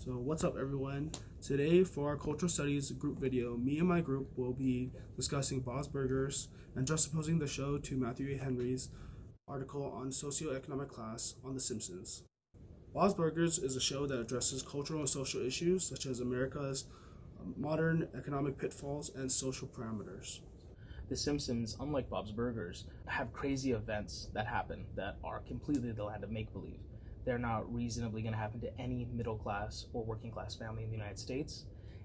So what's up everyone? Today for our cultural studies group video, me and my group will be discussing Bob's Burgers and juxtaposing the show to Matthew A. Henry's article on socioeconomic class on The Simpsons. Bob's Burgers is a show that addresses cultural and social issues such as America's modern economic pitfalls and social parameters. The Simpsons, unlike Bob's Burgers, have crazy events that happen that are completely the land of make-believe. They're not reasonably going to happen to any middle class or working class family in the United States.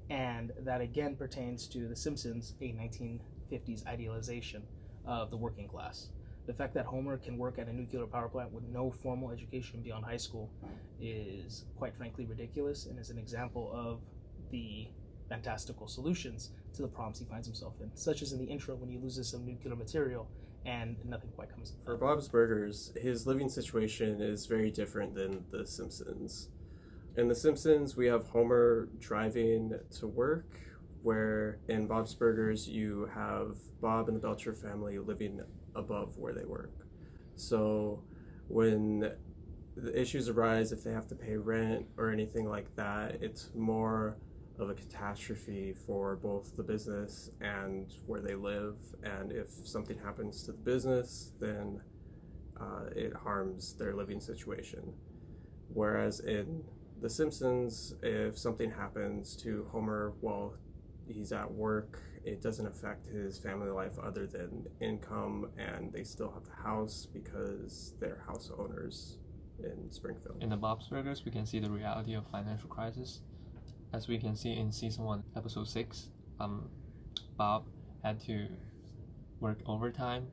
And that again pertains to The Simpsons, a 1950s idealization of the working class. The fact that Homer can work at a nuclear power plant with no formal education beyond high school is quite frankly ridiculous and is an example of the fantastical solutions to the problems he finds himself in, such as in the intro when he loses some nuclear material and nothing quite comes For Bob's Burgers, his living situation is very different than The Simpsons. In The Simpsons, we have Homer driving to work, where in Bob's Burgers, you have Bob and the Belcher family living above where they work. So when the issues arise, if they have to pay rent or anything like that, it's more of a catastrophe for both the business and where they live. And if something happens to the business, then it harms their living situation. Whereas in The Simpsons, if something happens to Homer while he's at work, it doesn't affect his family life other than income, and they still have the house because they're house owners in Springfield. In the Bob's Burgers, we can see the reality of financial crisis. As we can see in season 1, episode 6, Bob had to work overtime.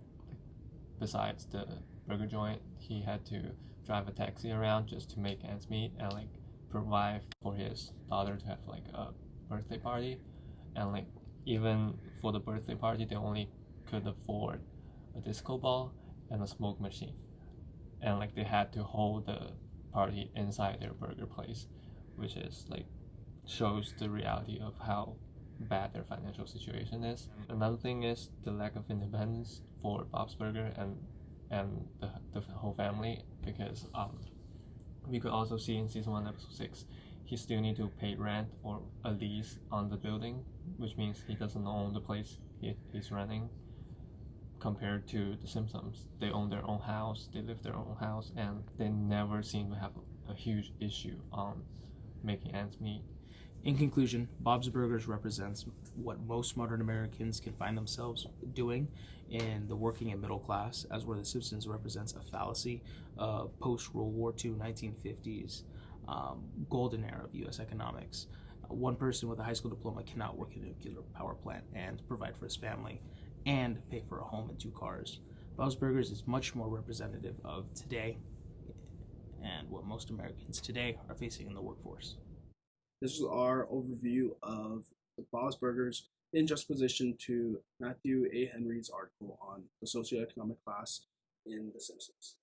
Besides the burger joint, he had to drive a taxi around just to make ends meet and provide for his daughter to have a birthday party. And even for the birthday party, they only could afford a disco ball and a smoke machine. And they had to hold the party inside their burger place, which is shows the reality of how bad their financial situation is. Another thing is the lack of independence for Bob's Burger and the whole family, because we could also see in season 1 episode 6 he still need to pay rent or a lease on the building, which means he doesn't own the place he's renting. Compared to The Simpsons, they own their own house, they live their own house, and they never seem to have a huge issue on making ends meet. In conclusion, Bob's Burgers represents what most modern Americans can find themselves doing in the working and middle class, as where The Simpsons represents a fallacy of post-World War II 1950s golden era of U.S. economics. One person with a high school diploma cannot work in a nuclear power plant and provide for his family and pay for a home and 2 cars. Bob's Burgers is much more representative of today and what most Americans today are facing in the workforce. This is our overview of the Bob's Burgers in juxtaposition to Matthew A. Henry's article on the socioeconomic class in The Simpsons.